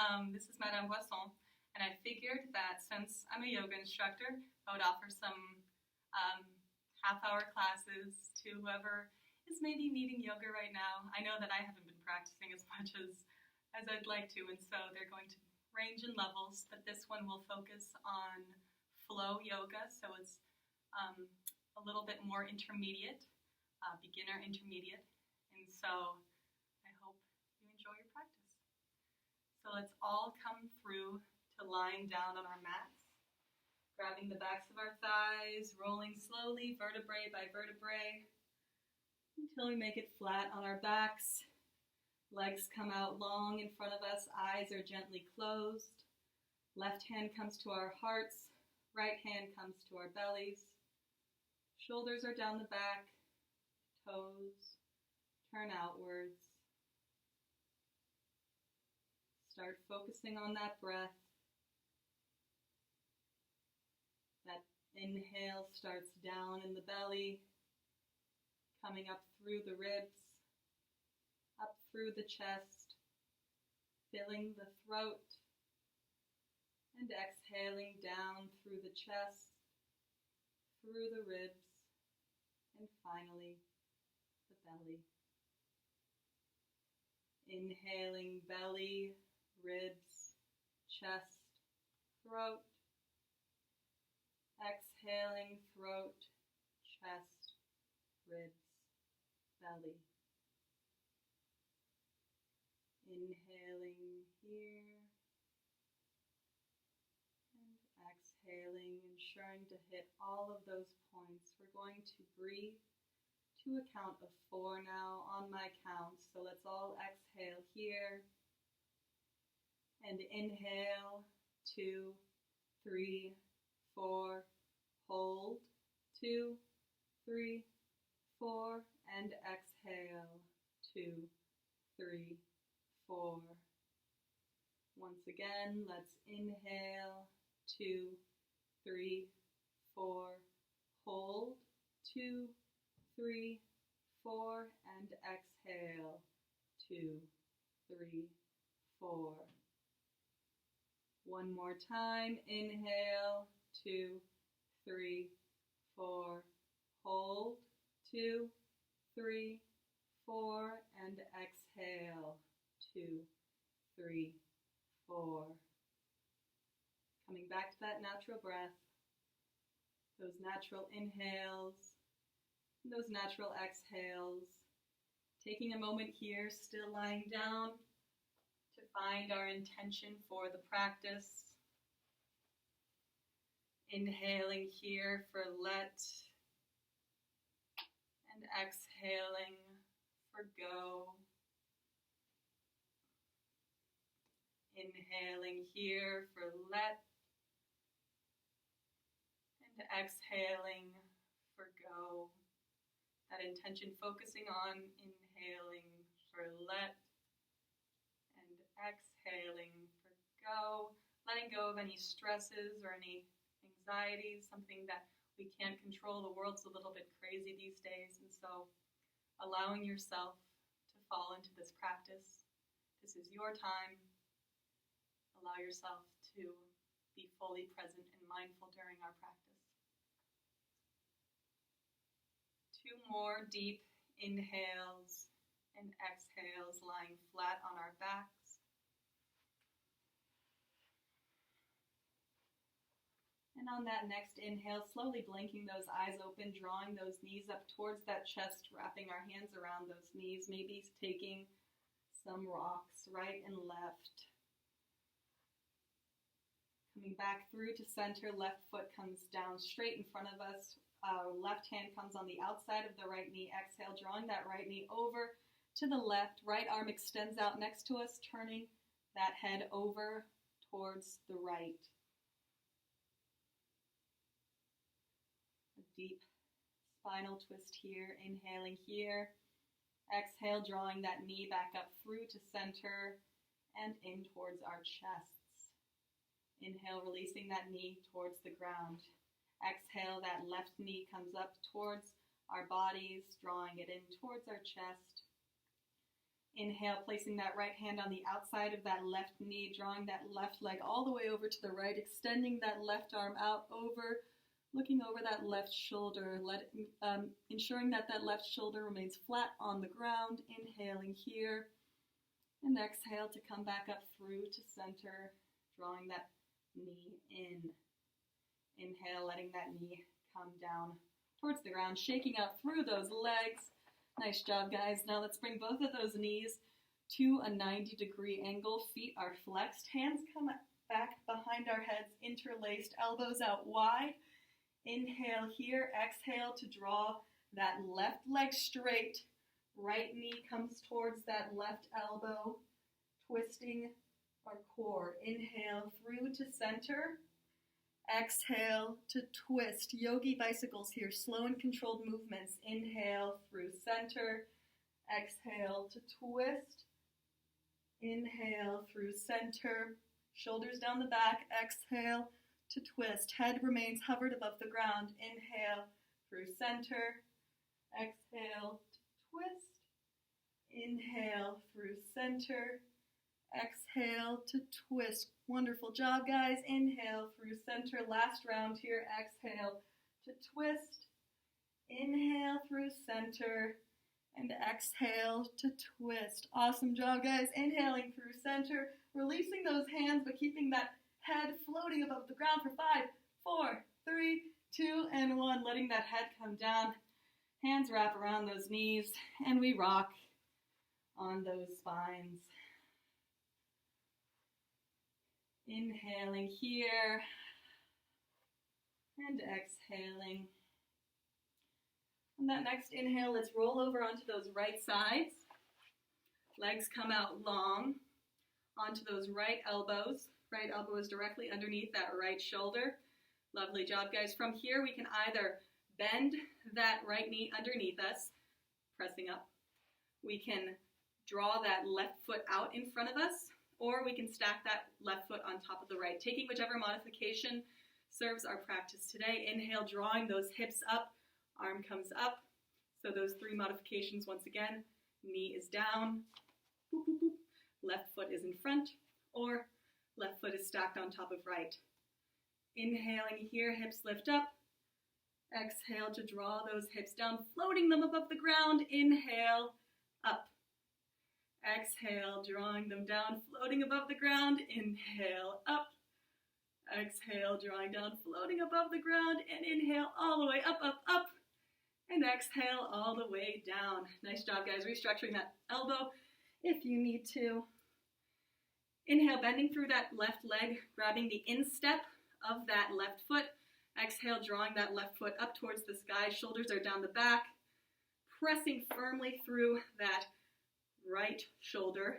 This is Madame Boisson, and I figured that since I'm a yoga instructor, I would offer some um, half-hour classes to whoever is maybe needing yoga right now. I know that I haven't been practicing as much as I'd like to, and so they're going to range in levels, but this one will focus on flow yoga, so it's um, a little bit more intermediate, beginner intermediate, and so I hope you enjoy your practice. So let's all come through to lying down on our mats, grabbing the backs of our thighs, rolling slowly vertebrae by vertebrae until we make it flat on our backs. Legs come out long in front of us, eyes are gently closed. Left hand comes to our hearts, right hand comes to our bellies. Shoulders are down the back, toes turn outwards. Start focusing on that breath. That inhale starts down in the belly, coming up through the ribs, up through the chest, filling the throat, and exhaling down through the chest, through the ribs, and finally the belly. Inhaling belly, ribs, chest, throat. Exhaling throat, chest, ribs, belly. Inhaling here and exhaling, ensuring to hit all of those points. We're going to breathe to a count of 4 now on my count. So let's all exhale here and inhale 2, 3, 4, hold 2, 3, 4, and exhale 2, 3, 4. Once again, let's inhale 2, 3, 4, hold 2, 3, 4, and exhale 2, 3, 4. One more time, inhale 2, 3, 4, hold 2, 3, 4, and exhale 2, 3, 4. Coming back to that natural breath, those natural inhales, those natural exhales. Taking a moment here, still lying down, to find our intention for the practice. Inhaling here for let, and exhaling for go. Inhaling here for let, and exhaling for go. That intention focusing on inhaling for let, and exhaling for go. Letting go of any stresses or any anxieties, something that we can't control. The world's a little bit crazy these days, and so allowing yourself to fall into this practice. This is your time. Allow yourself to be fully present and mindful during our practice. 2 more deep inhales and exhales, lying flat on our backs. And on that next inhale, slowly blinking those eyes open, drawing those knees up towards that chest, wrapping our hands around those knees, maybe taking some rocks right and left. Coming back through to center, left foot comes down straight in front of us. Left hand comes on the outside of the right knee. Exhale, drawing that right knee over to the left. Right arm extends out next to us, turning that head over towards the right. A deep spinal twist here. Inhaling here. Exhale, drawing that knee back up through to center and in towards our chest. Inhale, releasing that knee towards the ground. Exhale, that left knee comes up towards our bodies, drawing it in towards our chest. Inhale, placing that right hand on the outside of that left knee, drawing that left leg all the way over to the right, extending that left arm out over, looking over that left shoulder, ensuring that that left shoulder remains flat on the ground. Inhaling here, and exhale to come back up through to center, drawing that knee in. Inhale, letting that knee come down towards the ground, shaking out through those legs. Nice job, guys. Now let's bring both of those knees to a 90-degree angle. Feet are flexed. Hands come back behind our heads, interlaced, elbows out wide. Inhale here. Exhale to draw that left leg straight. Right knee comes towards that left elbow, twisting our core. Inhale through to center. Exhale to twist. Yogi bicycles here, slow and controlled movements. Inhale through center. Exhale to twist. Inhale through center. Shoulders down the back. Exhale to twist. Head remains hovered above the ground. Inhale through center. Exhale to twist. Inhale through center. Exhale to twist. Wonderful job, guys. Inhale through center. Last round here. Exhale to twist. Inhale through center. And exhale to twist. Awesome job, guys. Inhaling through center. Releasing those hands, but keeping that head floating above the ground for 5, 4, 3, 2, and 1. Letting that head come down. Hands wrap around those knees. And we rock on those spines. Inhaling here and exhaling. On that next inhale, let's roll over onto those right sides. Legs come out long onto those right elbows. Right elbow is directly underneath that right shoulder. Lovely job, guys. From here, we can either bend that right knee underneath us, pressing up. We can draw that left foot out in front of us, or we can stack that left foot on top of the right, taking whichever modification serves our practice today. Inhale, drawing those hips up, arm comes up. So those 3 modifications once again. Knee is down, boop, boop, boop. Left foot is in front, or left foot is stacked on top of right. Inhaling here, hips lift up. Exhale to draw those hips down, floating them above the ground. Inhale, up. Exhale, drawing them down, floating above the ground. Inhale, up. Exhale, drawing down, floating above the ground. And inhale all the way up, up, up. And exhale all the way down. Nice job, guys. Restructuring that elbow if you need to. Inhale, bending through that left leg, grabbing the instep of that left foot. Exhale, drawing that left foot up towards the sky. Shoulders are down the back. Pressing firmly through that right shoulder,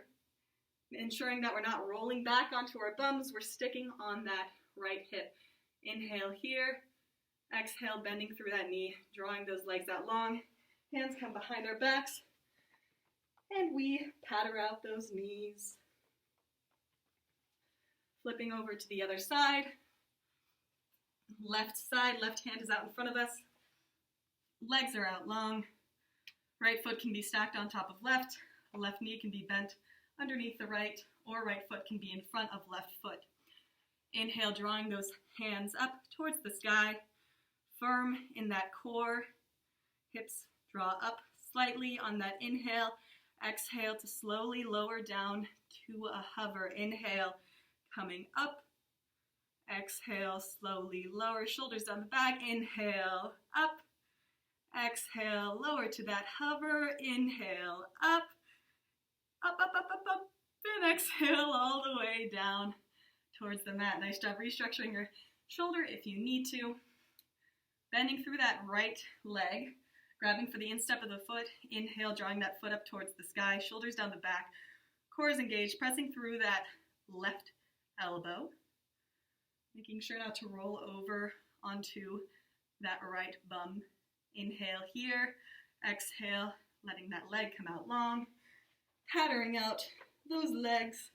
ensuring that we're not rolling back onto our bums, we're sticking on that right hip. Inhale here, exhale, bending through that knee, drawing those legs out long, hands come behind our backs, and we patter out those knees. Flipping over to the other side, left hand is out in front of us, legs are out long, right foot can be stacked on top of left knee can be bent underneath the right, or right foot can be in front of left foot. Inhale, drawing those hands up towards the sky, firm in that core. Hips draw up slightly on that inhale. Exhale to slowly lower down to a hover. Inhale, coming up. Exhale, slowly lower, shoulders down the back. Inhale, up. Exhale, lower to that hover. Inhale, up. Up, up, up, up, up, and exhale all the way down towards the mat. Nice job restructuring your shoulder if you need to. Bending through that right leg, grabbing for the instep of the foot. Inhale, drawing that foot up towards the sky, shoulders down the back, core is engaged, pressing through that left elbow, making sure not to roll over onto that right bum. Inhale here, exhale, letting that leg come out long. Pattering out those legs.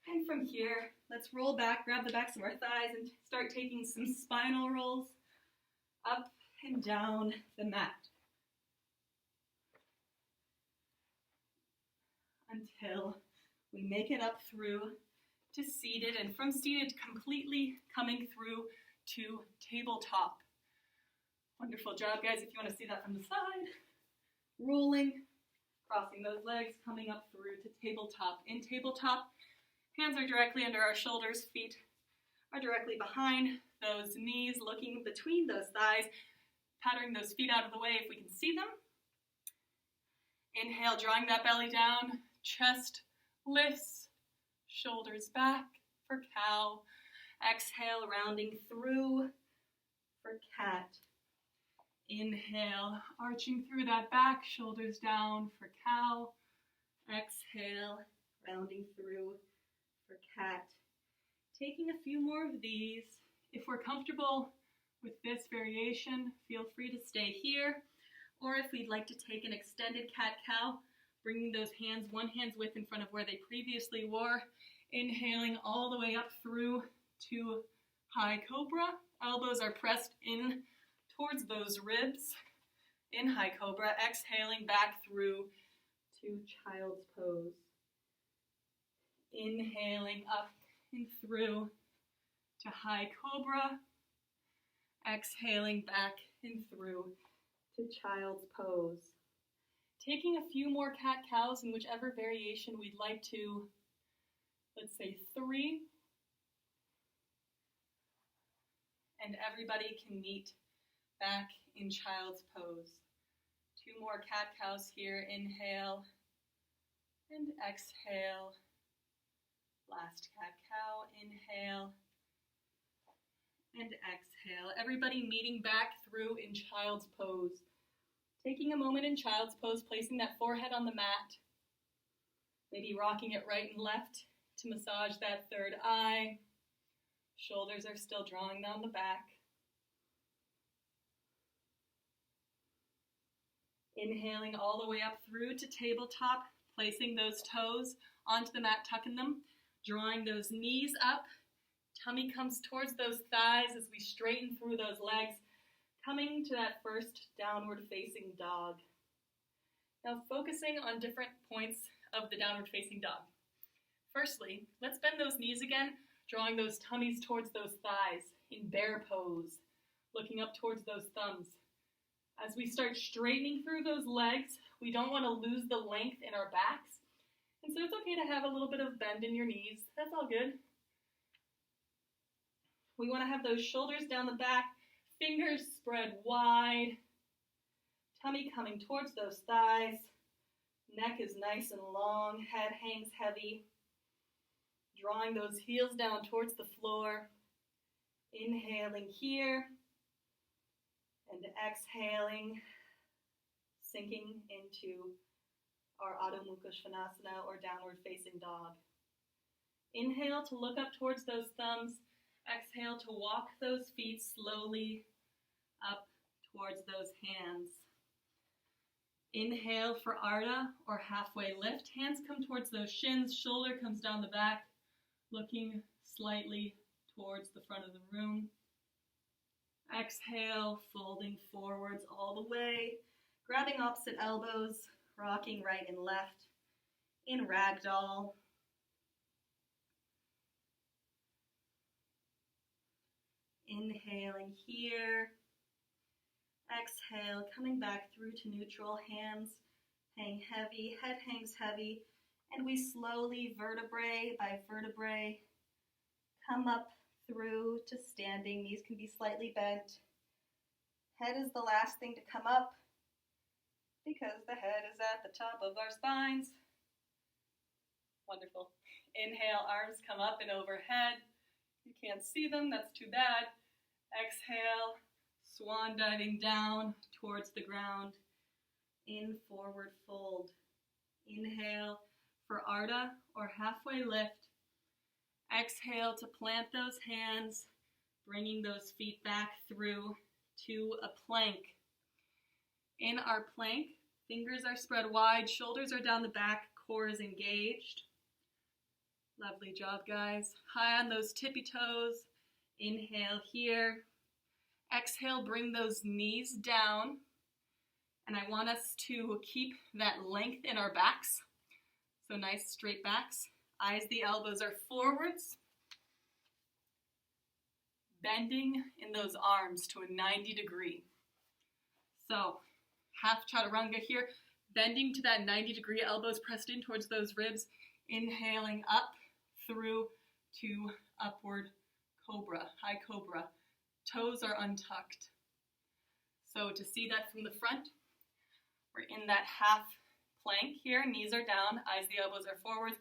And from here, let's roll back, grab the backs of our thighs, and start taking some spinal rolls up and down the mat. until we make it up through to seated, and from seated, completely coming through to tabletop. Wonderful job, guys. If you want to see that from the side, rolling, crossing those legs, coming up through to tabletop. In tabletop, hands are directly under our shoulders, feet are directly behind those knees, looking between those thighs, patting those feet out of the way if we can see them. Inhale, drawing that belly down, chest lifts, shoulders back for cow. Exhale, rounding through for cat. Inhale, arching through that back, shoulders down for cow. Exhale, rounding through for cat. Taking a few more of these. If we're comfortable with this variation, feel free to stay here. Or if we'd like to take an extended cat-cow, bringing those hands one hand's width in front of where they previously were. Inhaling all the way up through to high cobra. Elbows are pressed in towards those ribs in high cobra. Exhaling back through to child's pose. Inhaling up and through to high cobra. Exhaling back and through to child's pose. Taking a few more cat-cows in whichever variation we'd like to, let's say 3. And everybody can meet back in child's pose. 2 more cat-cows here. Inhale and exhale. Last cat-cow. Inhale and exhale. Everybody meeting back through in child's pose. Taking a moment in child's pose, placing that forehead on the mat. Maybe rocking it right and left to massage that third eye. Shoulders are still drawing down the back. Inhaling all the way up through to tabletop, placing those toes onto the mat, tucking them, drawing those knees up. Tummy comes towards those thighs as we straighten through those legs, coming to that first downward facing dog. Now focusing on different points of the downward facing dog. Firstly, let's bend those knees again, drawing those tummies towards those thighs in bear pose, looking up towards those thumbs. As we start straightening through those legs, we don't want to lose the length in our backs. And so it's okay to have a little bit of bend in your knees. That's all good. We want to have those shoulders down the back, fingers spread wide, tummy coming towards those thighs, neck is nice and long, head hangs heavy, drawing those heels down towards the floor, inhaling here, and exhaling, sinking into our Adho Mukha Svanasana or downward facing dog. Inhale to look up towards those thumbs. Exhale to walk those feet slowly up towards those hands. Inhale for Ardha or halfway lift. Hands come towards those shins, shoulder comes down the back, looking slightly towards the front of the room. Exhale, folding forwards all the way, grabbing opposite elbows, rocking right and left in ragdoll. Inhaling here. Exhale, coming back through to neutral. Hands hang heavy, head hangs heavy, and we slowly, vertebrae by vertebrae, come up through to standing. Knees can be slightly bent. Head is the last thing to come up because the head is at the top of our spines. Wonderful. Inhale, arms come up and overhead. You can't see them, that's too bad. Exhale, swan diving down towards the ground. In forward fold. Inhale for Ardha or halfway lift. Exhale to plant those hands, bringing those feet back through to a plank. In our plank, fingers are spread wide, shoulders are down the back, core is engaged. Lovely job, guys. High on those tippy toes. Inhale here. Exhale, bring those knees down. And I want us to keep that length in our backs. So nice straight backs. Eyes, the elbows are forwards. Bending in those arms to a 90 degree. So half chaturanga here, bending to that 90 degree, elbows pressed in towards those ribs, inhaling up through to upward cobra, high cobra. Toes are untucked. So to see that from the front, we're in that half plank here, knees are down, eyes, the elbows are forwards,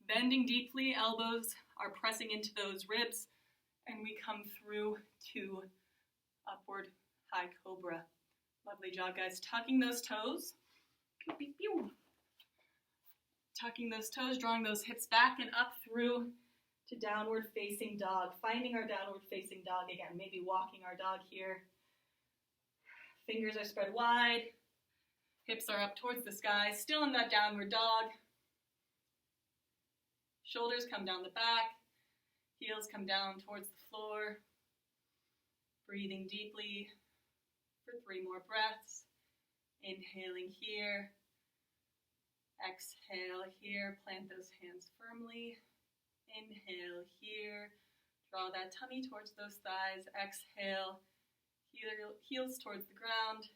bending deeply, elbows are pressing into those ribs, and we come through to upward high cobra. Lovely job, guys. Tucking those toes. Tucking those toes, drawing those hips back and up through to downward facing dog. Finding our downward facing dog again. Maybe walking our dog here. Fingers are spread wide. Hips are up towards the sky. Still in that downward dog. Shoulders come down the back. Heels come down towards the floor. Breathing deeply for 3 more breaths. Inhaling here. Exhale here. Plant those hands firmly. Inhale here. Draw that tummy towards those thighs. Exhale. Heels towards the ground.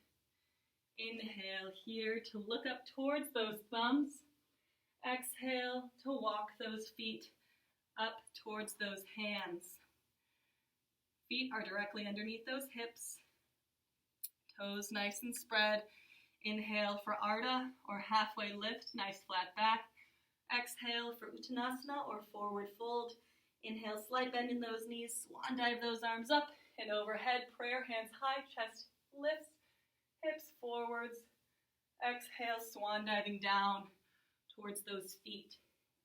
Inhale here to look up towards those thumbs. Exhale to walk those feet up towards those hands. Feet are directly underneath those hips. Toes nice and spread. Inhale for Ardha or halfway lift, nice flat back. Exhale for Uttanasana or forward fold. Inhale, slight bend in those knees, swan dive those arms up and overhead, prayer, hands high, chest lifts, hips forwards. Exhale, swan diving down towards those feet.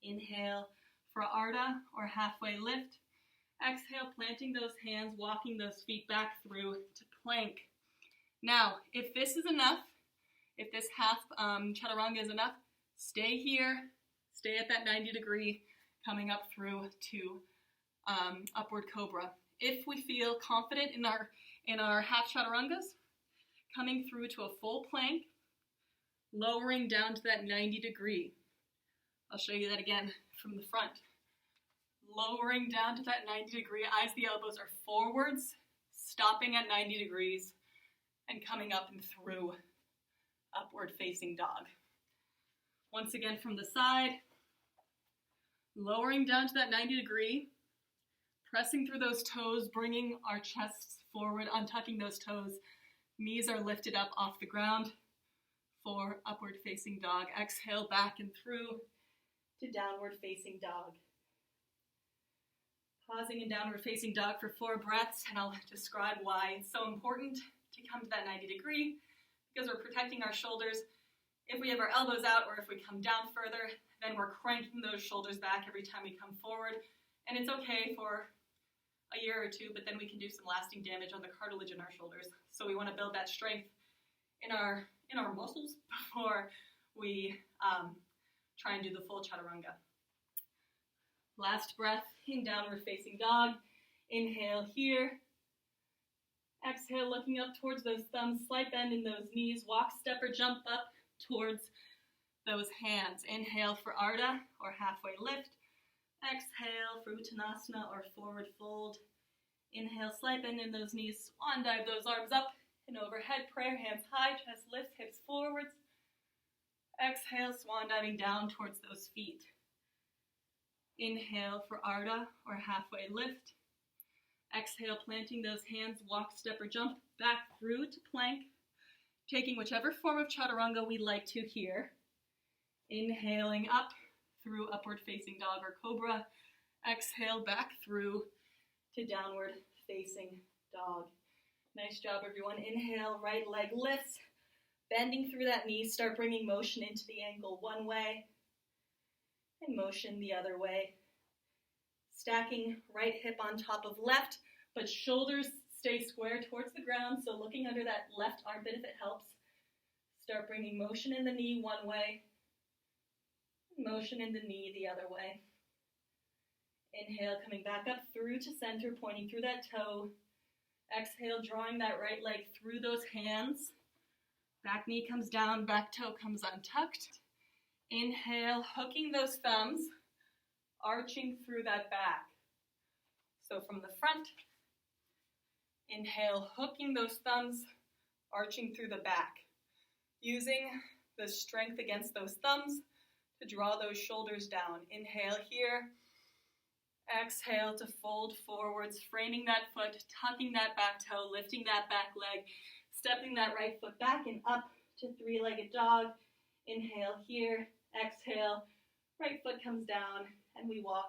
Inhale for Ardha or halfway lift. Exhale, planting those hands, walking those feet back through to plank. Now, if this is enough, if this half chaturanga is enough, stay here, stay at that 90 degree, coming up through to upward cobra. If we feel confident in our half chaturangas, coming through to a full plank, lowering down to that 90 degree. I'll show you that again from the front. Lowering down to that 90 degree, eyes, the elbows are forwards, stopping at 90 degrees, and coming up and through upward facing dog. Once again from the side, lowering down to that 90 degree, pressing through those toes, bringing our chests forward, untucking those toes. Knees are lifted up off the ground for upward facing dog. Exhale back and through to downward facing dog. Pausing in downward facing dog for 4 breaths, and I'll describe why it's so important to come to that 90 degree, because we're protecting our shoulders. If we have our elbows out or if we come down further, then we're cranking those shoulders back every time we come forward. And it's okay for a year or 2, but then we can do some lasting damage on the cartilage in our shoulders. So we want to build that strength in our muscles before we try and do the full chaturanga. Last breath in downward facing dog. Inhale here. Exhale, looking up towards those thumbs, slight bend in those knees, walk, step, or jump up towards those hands. Inhale for Ardha or halfway lift. Exhale for Uttanasana or forward fold. Inhale, slight bend in those knees, swan dive those arms up and overhead, prayer, hands high, chest lifts, hips forwards. Exhale, swan diving down towards those feet. Inhale for Ardha or halfway lift. Exhale, planting those hands, walk, step, or jump back through to plank, taking whichever form of chaturanga we like to here. Inhaling up through upward facing dog or cobra. Exhale back through to downward facing dog. Nice job, everyone. Inhale, right leg lifts, bending through that knee. Start bringing motion into the ankle one way and motion the other way. Stacking right hip on top of left, but shoulders stay square towards the ground, so looking under that left armpit if it helps. Start bringing motion in the knee one way, motion in the knee the other way. Inhale, coming back up through to center, pointing through that toe. Exhale, drawing that right leg through those hands. Back knee comes down, back toe comes untucked. Inhale, hooking those thumbs, arching through that back. So from the front, inhale, hooking those thumbs, arching through the back. Using the strength against those thumbs to draw those shoulders down. Inhale here. Exhale to fold forwards, framing that foot, tucking that back toe, lifting that back leg, stepping that right foot back and up to three-legged dog. Inhale here. Exhale. Right foot comes down and we walk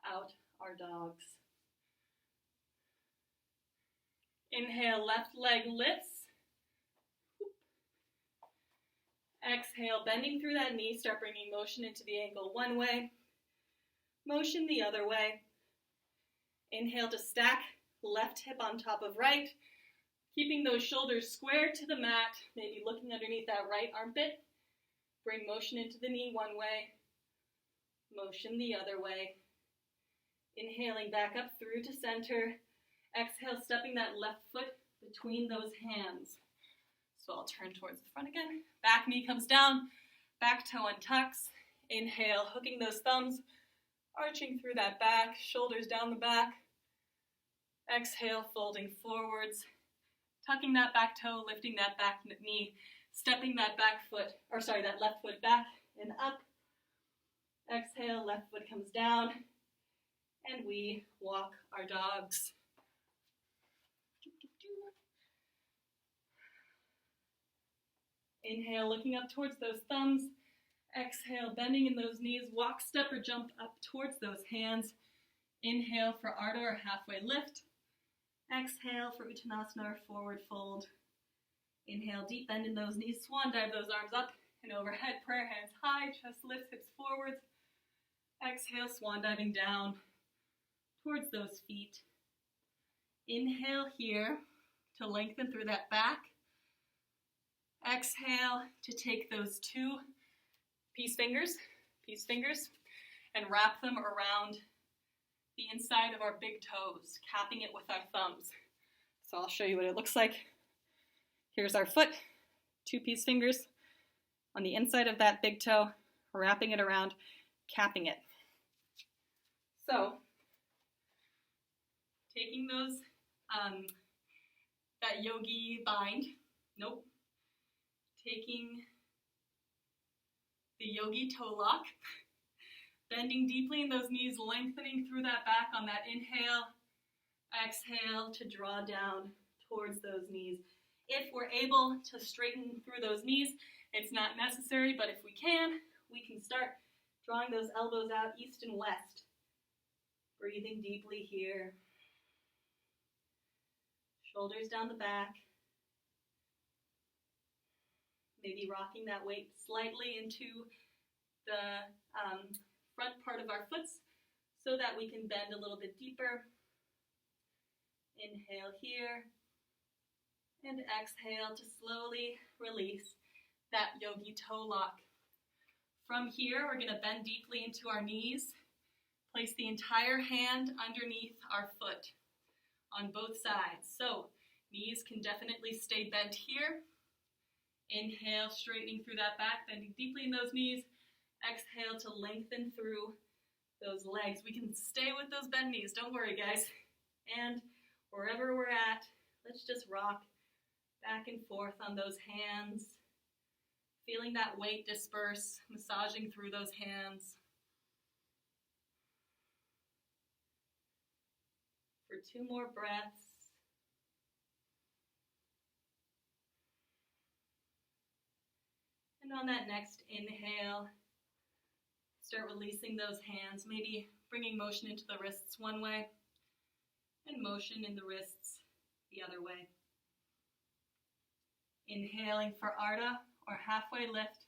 out our dogs. Inhale, left leg lifts. Exhale, bending through that knee, start bringing motion into the ankle one way, motion the other way. Inhale to stack, left hip on top of right, keeping those shoulders square to the mat, maybe looking underneath that right armpit. Bring motion into the knee one way, motion the other way. Inhaling back up through to center. Exhale, stepping that left foot between those hands. So I'll turn towards the front again. Back knee comes down, back toe untucks. Inhale, hooking those thumbs, arching through that back, shoulders down the back. Exhale, folding forwards, tucking that back toe, lifting that back knee, stepping that that left foot back and up. Exhale, left foot comes down, and we walk our dogs. Inhale, looking up towards those thumbs. Exhale, bending in those knees. Walk, step, or jump up towards those hands. Inhale for Ardha or halfway lift. Exhale for Uttanasana or forward fold. Inhale, deep bend in those knees. Swan dive those arms up and overhead. Prayer hands high, chest lifts, hips forwards. Exhale, swan diving down towards those feet. Inhale here to lengthen through that back. Exhale to take those two peace fingers, and wrap them around the inside of our big toes, capping it with our thumbs. So I'll show you what it looks like. Here's our foot, two peace fingers on the inside of that big toe, wrapping it around, capping it. So, taking those, that yogi bind, taking the yogi toe lock, bending deeply in those knees, lengthening through that back on that inhale, exhale to draw down towards those knees. If we're able to straighten through those knees, it's not necessary, but if we can start drawing those elbows out east and west. Breathing deeply here. Shoulders down the back. Maybe rocking that weight slightly into the front part of our foots so that we can bend a little bit deeper. Inhale here. And exhale to slowly release that yogi toe lock. From here, we're going to bend deeply into our knees. Place the entire hand underneath our foot on both sides. So knees can definitely stay bent here. Inhale, straightening through that back, bending deeply in those knees. Exhale to lengthen through those legs. We can stay with those bent knees, don't worry guys. And wherever we're at, let's just rock back and forth on those hands. Feeling that weight disperse, massaging through those hands. For 2 more breaths. And on that next inhale, start releasing those hands, maybe bringing motion into the wrists one way and motion in the wrists the other way. Inhaling for Ardha or halfway lift.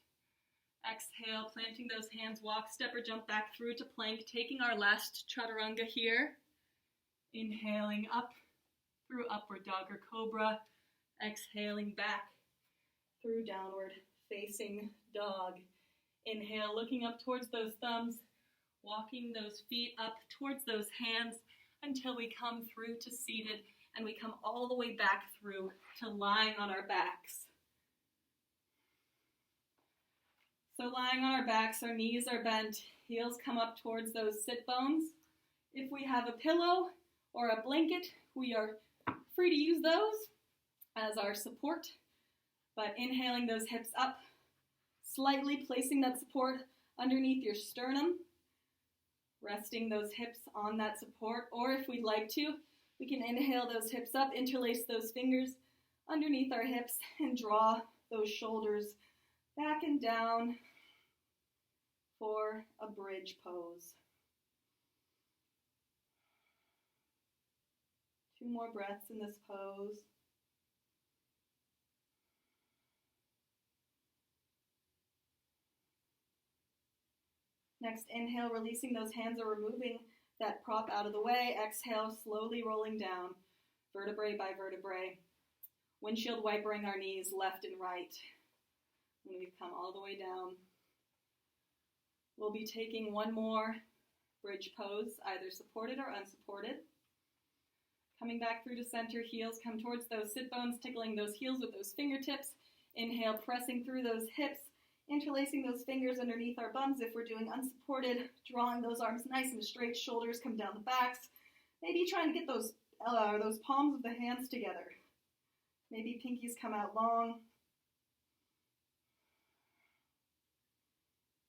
Exhale, planting those hands, walk, step, or jump back through to plank, taking our last chaturanga here. Inhaling up through upward dog or cobra. Exhaling back through downward facing dog. Inhale, looking up towards those thumbs, walking those feet up towards those hands until we come through to seated and we come all the way back through to lying on our backs. So lying on our backs, our knees are bent, heels come up towards those sit bones. If we have a pillow or a blanket, we are free to use those as our support, but inhaling those hips up, slightly placing that support underneath your sternum, resting those hips on that support, or if we'd like to, we can inhale those hips up, interlace those fingers underneath our hips, and draw those shoulders back and down for a bridge pose. 2 more breaths in this pose. Next, inhale, releasing those hands or removing that prop out of the way. Exhale, slowly rolling down, vertebrae by vertebrae. Windshield wipering our knees left and right when we've come all the way down. We'll be taking 1 more bridge pose, either supported or unsupported. Coming back through to center, heels come towards those sit bones, tickling those heels with those fingertips. Inhale, pressing through those hips, interlacing those fingers underneath our bums. If we're doing unsupported, drawing those arms nice and straight, shoulders come down the backs. Maybe trying to get those palms of the hands together. Maybe pinkies come out long.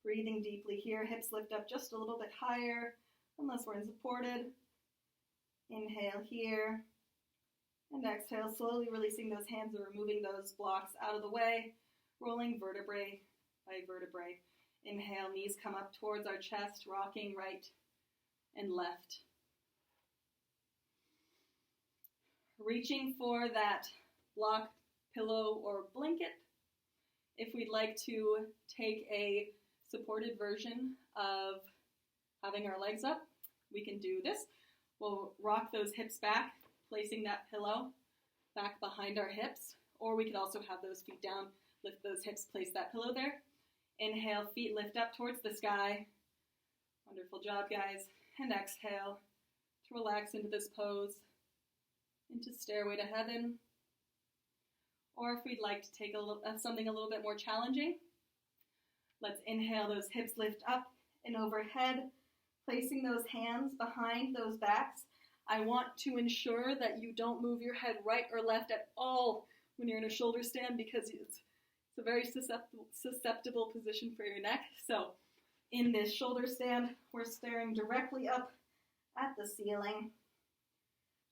Breathing deeply here, hips lift up just a little bit higher, unless we're unsupported. Inhale here, and exhale, slowly releasing those hands and removing those blocks out of the way, rolling vertebrae by vertebrae. Inhale, knees come up towards our chest, rocking right and left. Reaching for that block, pillow, or blanket. If we'd like to take a supported version of having our legs up, we can do this. We'll rock those hips back, placing that pillow back behind our hips, or we could also have those feet down, lift those hips, place that pillow there. Inhale, feet lift up towards the sky. Wonderful job, guys. And exhale to relax into this pose, into Stairway to Heaven. Or if we'd like to take something a little bit more challenging, let's inhale, those hips lift up and overhead, placing those hands behind those backs. I want to ensure that you don't move your head right or left at all when you're in a shoulder stand, because it's a very susceptible position for your neck. So in this shoulder stand, we're staring directly up at the ceiling,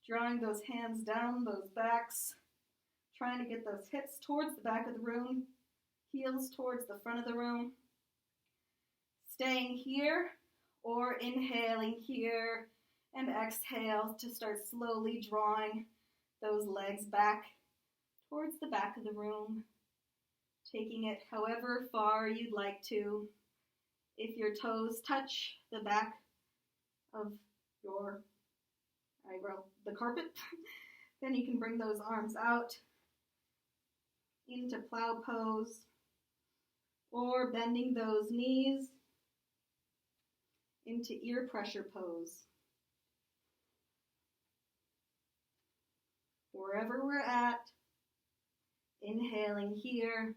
drawing those hands down those backs, trying to get those hips towards the back of the room, heels towards the front of the room. Staying here, or inhaling here, and exhale to start slowly drawing those legs back towards the back of the room, taking it however far you'd like to. If your toes touch the back of the carpet, then you can bring those arms out into plow pose, or bending those knees into ear pressure pose. Wherever we're at, inhaling here,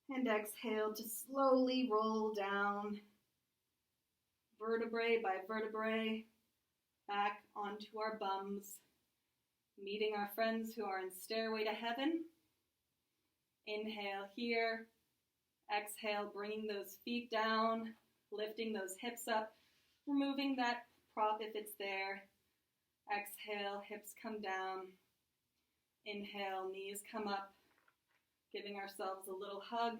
and exhale to slowly roll down, vertebrae by vertebrae, back onto our bums, meeting our friends who are in Stairway to Heaven. Inhale here, exhale, bringing those feet down, lifting those hips up, removing that prop if it's there. Exhale, hips come down. Inhale, knees come up, giving ourselves a little hug,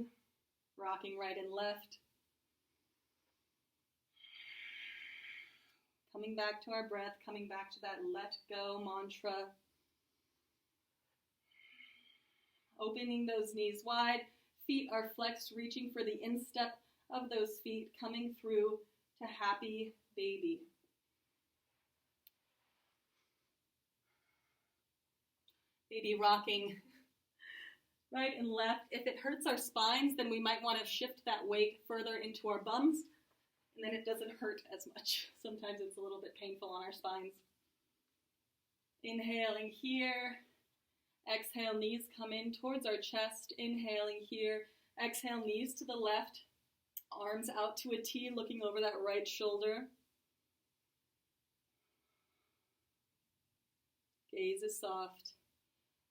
rocking right and left. Coming back to our breath, coming back to that let go mantra. Opening those knees wide, feet are flexed, reaching for the instep of those feet, coming through to happy baby. Baby rocking right and left. If it hurts our spines, then we might want to shift that weight further into our bums, and then it doesn't hurt as much. Sometimes it's a little bit painful on our spines. Inhaling here. Exhale, knees come in towards our chest. Inhaling here. Exhale, knees to the left, arms out to a T, looking over that right shoulder. Gaze is soft.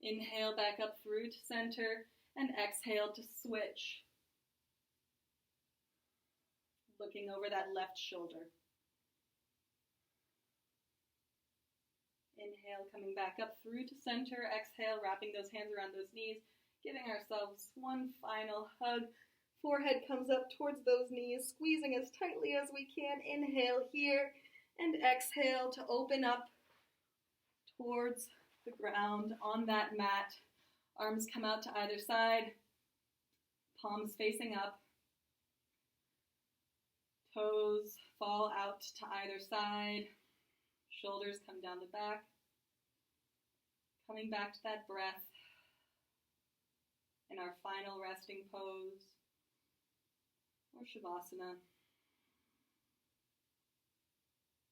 Inhale back up through to center, and exhale to switch. Looking over that left shoulder. Inhale, coming back up through to center. Exhale, wrapping those hands around those knees, giving ourselves one final hug. Forehead comes up towards those knees, squeezing as tightly as we can. Inhale here, and exhale to open up towards the ground on that mat. Arms come out to either side, palms facing up. Toes fall out to either side. Shoulders come down the back. Coming back to that breath in our final resting pose, or Shavasana.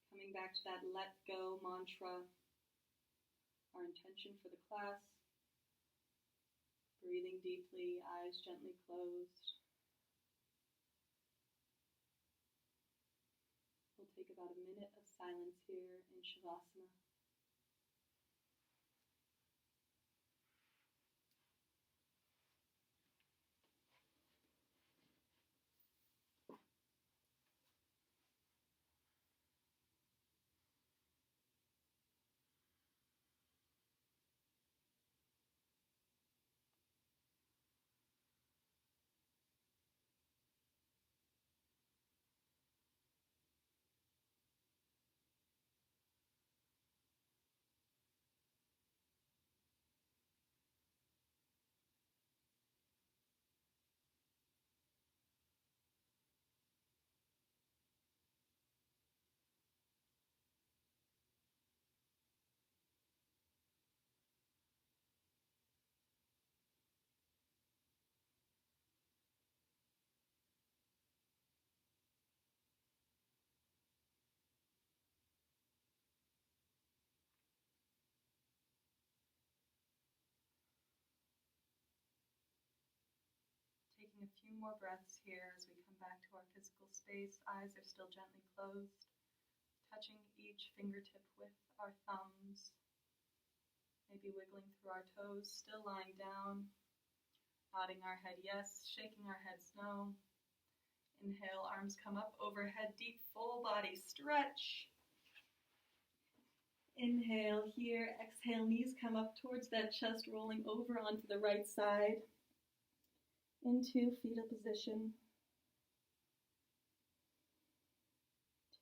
Coming back to that let go mantra, our intention for the class. Breathing deeply, eyes gently closed. We'll take about a minute of silence here in Shavasana. Taking a few more breaths here as we come back to our physical space. Eyes are still gently closed, touching each fingertip with our thumbs, maybe wiggling through our toes, still lying down, nodding our head yes, shaking our heads no. Inhale, arms come up overhead, deep full body stretch. Inhale here, exhale, knees come up towards that chest, rolling over onto the right side. Into fetal position.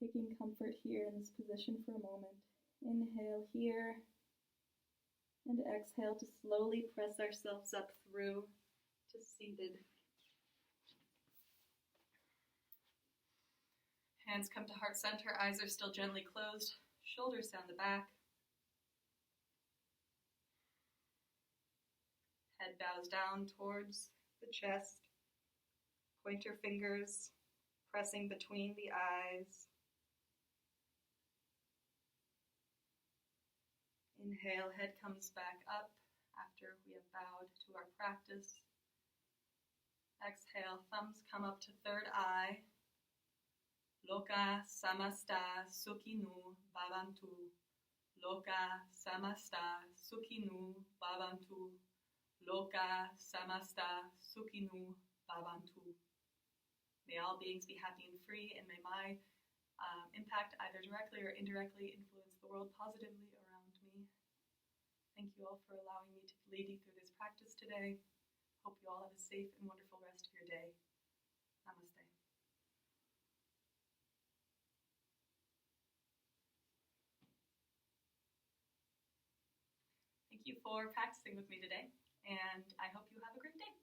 Taking comfort here in this position for a moment. Inhale here, and exhale to slowly press ourselves up through to seated. Hands come to heart center, eyes are still gently closed, shoulders down the back. Head bows down towards the chest, pointer fingers pressing between the eyes. Inhale, head comes back up after we have bowed to our practice. Exhale, thumbs come up to third eye. Loka samasta sukhinu bhavantu. Loka samasta sukhinu bhavantu. Loka samasta sukhinu bhavantu. May all beings be happy and free, and may my impact either directly or indirectly influence the world positively around me. Thank you all for allowing me to lead you through this practice today. Hope you all have a safe and wonderful rest of your day. Namaste. Thank you for practicing with me today, and I hope you have a great day.